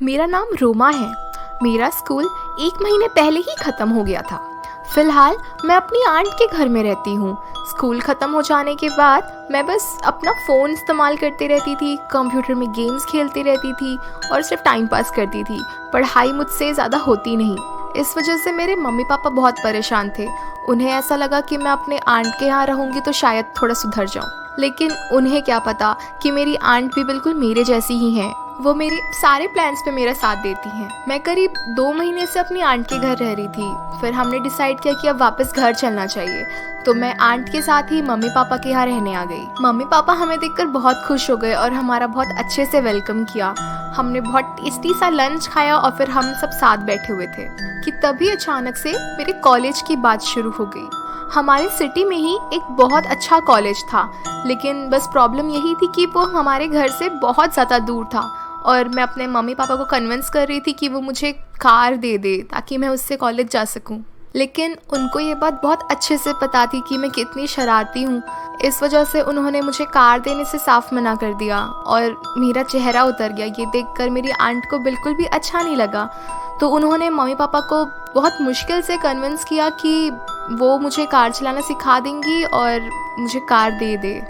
मेरा नाम रोमा है। मेरा स्कूल 1 महीने पहले ही ख़त्म हो गया था। फ़िलहाल मैं अपनी आंट के घर में रहती हूँ। स्कूल ख़त्म हो जाने के बाद मैं बस अपना फ़ोन इस्तेमाल करती रहती थी, कंप्यूटर में गेम्स खेलती रहती थी और सिर्फ टाइम पास करती थी। पढ़ाई मुझसे ज़्यादा होती नहीं। इस वजह से मेरे मम्मी पापा बहुत परेशान थे। उन्हें ऐसा लगा कि मैं अपने आंट के यहाँ रहूँगी तो शायद थोड़ा सुधर जाऊँ, लेकिन उन्हें क्या पता कि मेरी आंट भी बिल्कुल मेरे जैसी ही हैं। वो मेरे सारे प्लान्स पे मेरा साथ देती हैं। मैं करीब 2 महीने से अपनी आंट के घर रह रही थी। फिर हमने डिसाइड किया कि अब वापस घर चलना चाहिए, तो मैं आंट के साथ ही मम्मी पापा के यहाँ रहने आ गई। मम्मी पापा हमें देखकर बहुत खुश हो गए और हमारा बहुत अच्छे से वेलकम किया। हमने बहुत टेस्टी सा लंच खाया और फिर हम सब साथ बैठे हुए थे कि तभी अचानक से मेरे कॉलेज की बात शुरू हो गई। हमारे सिटी में ही एक बहुत अच्छा कॉलेज था, लेकिन बस प्रॉब्लम यही थी कि वो हमारे घर से बहुत ज़्यादा दूर था और मैं अपने मम्मी पापा को कन्विंस कर रही थी कि वो मुझे कार दे दे ताकि मैं उससे कॉलेज जा सकूं। लेकिन उनको ये बात बहुत अच्छे से पता थी कि मैं कितनी शरारती हूँ। इस वजह से उन्होंने मुझे कार देने से साफ मना कर दिया और मेरा चेहरा उतर गया। ये देखकर मेरी आंट को बिल्कुल भी अच्छा नहीं लगा, तो उन्होंने मम्मी पापा को बहुत मुश्किल से कन्विंस किया कि वो मुझे कार चलाना सिखा देंगी और मुझे कार दे दे।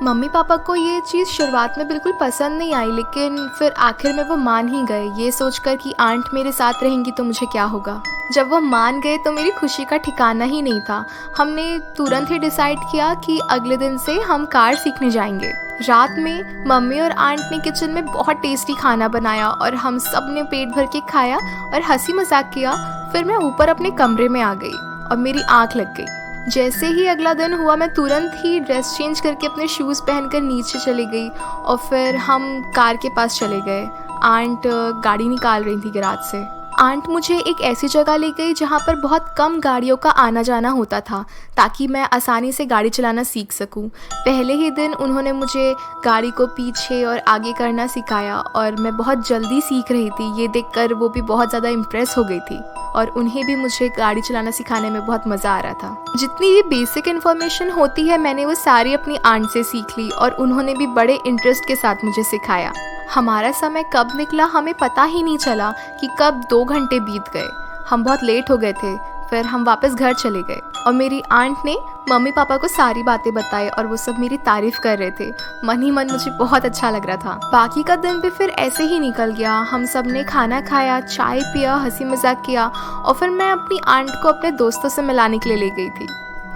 मम्मी पापा को ये चीज़ शुरुआत में बिल्कुल पसंद नहीं आई, लेकिन फिर आखिर में वो मान ही गए, ये सोचकर कि आंट मेरे साथ रहेंगी तो मुझे क्या होगा। जब वो मान गए तो मेरी खुशी का ठिकाना ही नहीं था। हमने तुरंत ही डिसाइड किया कि अगले दिन से हम कार सीखने जाएंगे। रात में मम्मी और आंट ने किचन में बहुत टेस्टी खाना बनाया और हम सब ने पेट भर के खाया और हंसी मजाक किया। फिर मैं ऊपर अपने कमरे में आ गई और मेरी आँख लग गई। जैसे ही अगला दिन हुआ मैं तुरंत ही ड्रेस चेंज करके अपने शूज़ पहनकर नीचे चली गई और फिर हम कार के पास चले गए। आंट गाड़ी निकाल रही थी गैराज से। आंट मुझे एक ऐसी जगह ले गई जहाँ पर बहुत कम गाड़ियों का आना जाना होता था, ताकि मैं आसानी से गाड़ी चलाना सीख सकूं। पहले ही दिन उन्होंने मुझे गाड़ी को पीछे और आगे करना सिखाया और मैं बहुत जल्दी सीख रही थी। ये देखकर वो भी बहुत ज़्यादा इम्प्रेस हो गई थी और उन्हें भी मुझे गाड़ी चलाना सिखाने में बहुत मज़ा आ रहा था। जितनी भी बेसिक इन्फॉर्मेशन होती है मैंने वो सारी अपनी आंट से सीख ली और उन्होंने भी बड़े इंटरेस्ट के साथ मुझे सिखाया। हमारा समय कब निकला हमें पता ही नहीं चला कि कब 2 घंटे बीत गए। हम बहुत लेट हो गए थे। फिर हम वापस घर चले गए और मेरी आंट ने मम्मी पापा को सारी बातें बताई और वो सब मेरी तारीफ कर रहे थे। मन ही मन मुझे बहुत अच्छा लग रहा था। बाकी का दिन भी फिर ऐसे ही निकल गया। हम सब ने खाना खाया, चाय पिया, हंसी मजाक किया और फिर मैं अपनी आंट को अपने दोस्तों से मिलाने के लिए ले गई थी।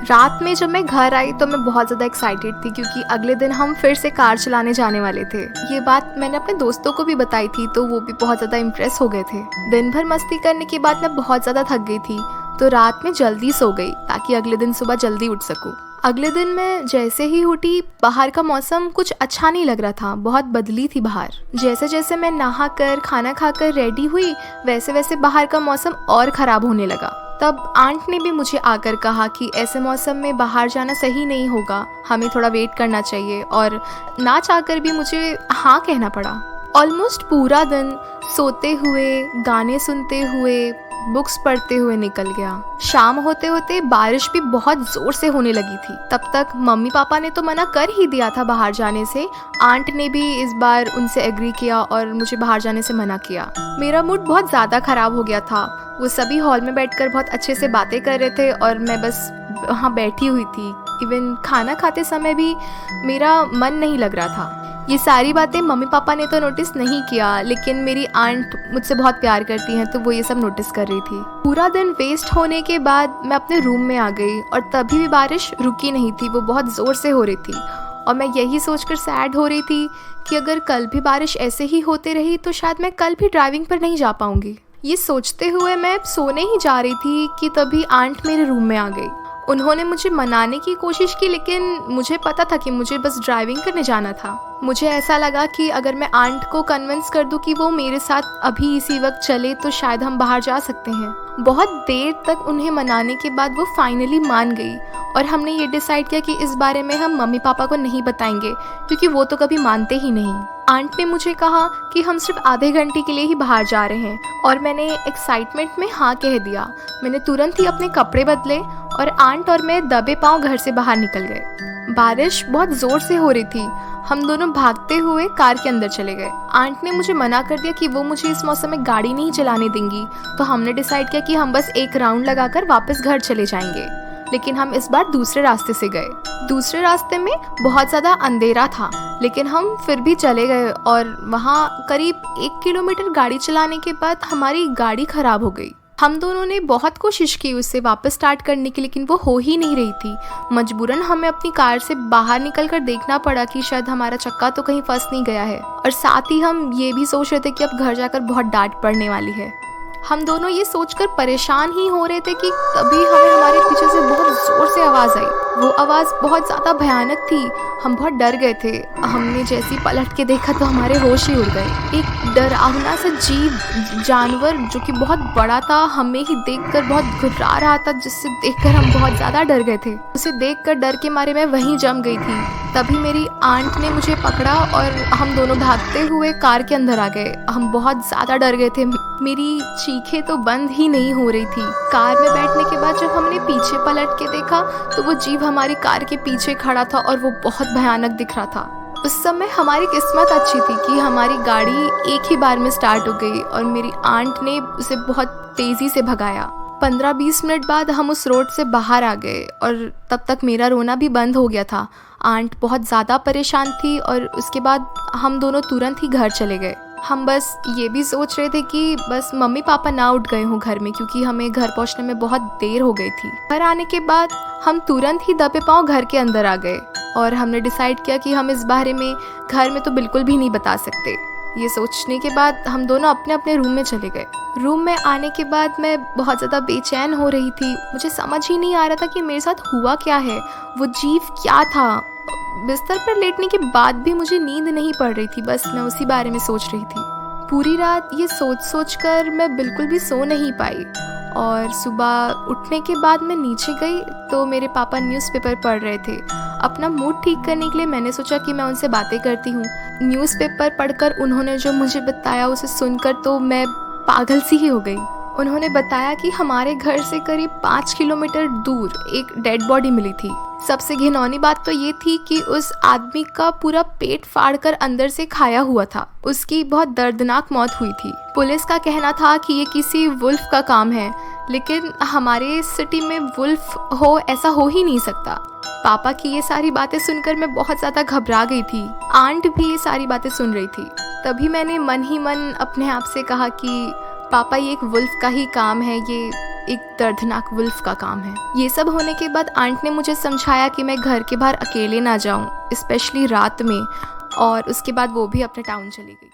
रात में जब मैं घर आई तो मैं बहुत ज़्यादा एक्साइटेड थी, क्योंकि अगले दिन हम फिर से कार चलाने जाने वाले थे। ये बात मैंने अपने दोस्तों को भी बताई थी, तो वो भी बहुत ज़्यादा इम्प्रेस हो गए थे। दिन भर मस्ती करने के बाद मैं बहुत ज़्यादा थक गई थी, तो रात में जल्दी सो गई ताकि अगले दिन सुबह जल्दी उठ सकूं। अगले दिन मैं जैसे ही उठी, बाहर का मौसम कुछ अच्छा नहीं लग रहा था। बहुत बदली थी बाहर। जैसे जैसे मैं नहा कर खाना खाकर रेडी हुई, वैसे वैसे बाहर का मौसम और ख़राब होने लगा। तब आंट ने भी मुझे आकर कहा कि ऐसे मौसम में बाहर जाना सही नहीं होगा, हमें थोड़ा वेट करना चाहिए, और ना चाहकर भी मुझे हाँ कहना पड़ा। ऑलमोस्ट पूरा दिन सोते हुए, गाने सुनते हुए, बुक्स पढ़ते हुए निकल गया। शाम होते होते बारिश भी बहुत जोर से होने लगी थी। तब तक मम्मी पापा ने तो मना कर ही दिया था बाहर जाने से। आंट ने भी इस बार उनसे एग्री किया और मुझे बाहर जाने से मना किया। मेरा मूड बहुत ज़्यादा ख़राब हो गया था। वो सभी हॉल में बैठकर बहुत अच्छे से बातें कर रहे थे और मैं बस वहाँ बैठी हुई थी। इवन खाना खाते समय भी मेरा मन नहीं लग रहा था। ये सारी बातें मम्मी पापा ने तो नोटिस नहीं किया, लेकिन मेरी आंट मुझसे बहुत प्यार करती हैं, तो वो ये सब नोटिस कर रही थी। पूरा दिन वेस्ट होने के बाद मैं अपने रूम में आ गई और तभी भी बारिश रुकी नहीं थी। वो बहुत ज़ोर से हो रही थी और मैं यही सोचकर सैड हो रही थी कि अगर कल भी बारिश ऐसे ही होती रही तो शायद मैं कल भी ड्राइविंग पर नहीं जा पाऊंगी। ये सोचते हुए मैं सोने ही जा रही थी कि तभी आंट मेरे रूम में आ गई। उन्होंने मुझे मनाने की कोशिश की, लेकिन मुझे पता था कि मुझे बस ड्राइविंग करने जाना था। मुझे ऐसा लगा कि अगर मैं आंट को कन्विंस कर दूं कि वो मेरे साथ अभी इसी वक्त चले तो शायद हम बाहर जा सकते हैं। बहुत देर तक उन्हें मनाने के बाद वो फाइनली मान गई और हमने ये डिसाइड किया कि इस बारे में हम मम्मी पापा को नहीं बताएंगे, क्योंकि वो तो कभी मानते ही नहीं। आंट ने मुझे कहा कि हम सिर्फ आधे घंटे के लिए ही बाहर जा रहे हैं और मैंने एक्साइटमेंट में हाँ कह दिया। मैंने तुरंत ही अपने कपड़े बदले और आंट और मैं दबे पांव घर से बाहर निकल गए। बारिश बहुत ज़ोर से हो रही थी। हम दोनों भागते हुए कार के अंदर चले गए। आंट ने मुझे मना कर दिया कि वो मुझे इस मौसम में गाड़ी नहीं चलाने देंगी, तो हमने डिसाइड किया कि हम बस एक राउंड लगाकर वापस घर चले जाएंगे। लेकिन हम इस बार दूसरे रास्ते से गए। दूसरे रास्ते में बहुत ज़्यादा अंधेरा था, लेकिन हम फिर भी चले गए और वहाँ करीब 1 किलोमीटर गाड़ी चलाने के बाद हमारी गाड़ी ख़राब हो गई। हम दोनों ने बहुत कोशिश की उससे वापस स्टार्ट करने की, लेकिन वो हो ही नहीं रही थी। मजबूरन हमें अपनी कार से बाहर निकल कर देखना पड़ा कि शायद हमारा चक्का तो कहीं फंस नहीं गया है। और साथ ही हम ये भी सोच रहे थे कि अब घर जाकर बहुत डांट पड़ने वाली है। हम दोनों ये सोचकर परेशान ही हो रहे थे कि तभी हमें हमारे पीछे से बहुत ज़ोर से आवाज़ आई। वो आवाज़ बहुत ज़्यादा भयानक थी। हम बहुत डर गए थे। हमने जैसे पलट के देखा तो हमारे होश ही उड़ गए। एक डरावना सा जानवर जो कि बहुत बड़ा था, हमें ही देखकर बहुत घुर्रा रहा था, जिससे देखकर हम बहुत ज़्यादा डर गए थे। उसे देखकर डर के मारे मैं वहीं जम गई थी। तभी मेरी आंट ने मुझे पकड़ा और हम दोनों भागते हुए कार के अंदर आ गए। हम बहुत ज़्यादा डर गए थे। मेरी चीखें तो बंद ही नहीं हो रही थी। कार में बैठने के बाद जब हमने पीछे पलट के देखा तो वो जीव हमारी कार के पीछे खड़ा था और वो बहुत भयानक दिख रहा था। उस समय हमारी किस्मत अच्छी थी कि हमारी गाड़ी एक ही बार में स्टार्ट हो गई और मेरी आंट ने उसे बहुत तेज़ी से भगाया। 15-20 मिनट बाद हम उस रोड से बाहर आ गए और तब तक मेरा रोना भी बंद हो गया था। आंट बहुत ज़्यादा परेशान थी और उसके बाद हम दोनों तुरंत ही घर चले गए। हम बस ये भी सोच रहे थे कि बस मम्मी पापा ना उठ गए हों घर में, क्योंकि हमें घर पहुंचने में बहुत देर हो गई थी। घर आने के बाद हम तुरंत ही दबे पांव घर के अंदर आ गए और हमने डिसाइड किया कि हम इस बारे में घर में तो बिल्कुल भी नहीं बता सकते। ये सोचने के बाद हम दोनों अपने अपने रूम में चले गए। रूम में आने के बाद मैं बहुत ज़्यादा बेचैन हो रही थी। मुझे समझ ही नहीं आ रहा था कि मेरे साथ हुआ क्या है, वो जीव क्या था। बिस्तर पर लेटने के बाद भी मुझे नींद नहीं पड़ रही थी, बस मैं उसी बारे में सोच रही थी। पूरी रात ये सोच कर मैं बिल्कुल भी सो नहीं पाई और सुबह उठने के बाद मैं नीचे गई तो मेरे पापा न्यूज़पेपर पढ़ रहे थे। अपना मूड ठीक करने के लिए मैंने सोचा कि मैं उनसे बातें करती हूँ। न्यूज़पेपर पढ़कर उन्होंने जो मुझे बताया उसे सुनकर तो मैं पागल सी ही हो गई। उन्होंने बताया कि हमारे घर से करीब 5 किलोमीटर दूर एक डेड बॉडी मिली थी। सबसे घिनौनी बात तो ये थी कि उस आदमी का पूरा पेट फाड़कर अंदर से खाया हुआ था। उसकी बहुत दर्दनाक मौत हुई थी। पुलिस का कहना था कि ये किसी वुल्फ का काम है, लेकिन हमारे सिटी में वुल्फ हो ऐसा हो ही नहीं सकता। पापा की ये सारी बातें सुनकर मैं बहुत ज़्यादा घबरा गई थी। आंट भी ये सारी बातें सुन रही थी। तभी मैंने मन ही मन अपने आप से कहा कि पापा ये एक वुल्फ का ही काम है, ये एक दर्दनाक वुल्फ का काम है। ये सब होने के बाद आंट ने मुझे समझाया कि मैं घर के बाहर अकेले ना जाऊं, स्पेशली रात में, और उसके बाद वो भी अपने टाउन चली गई।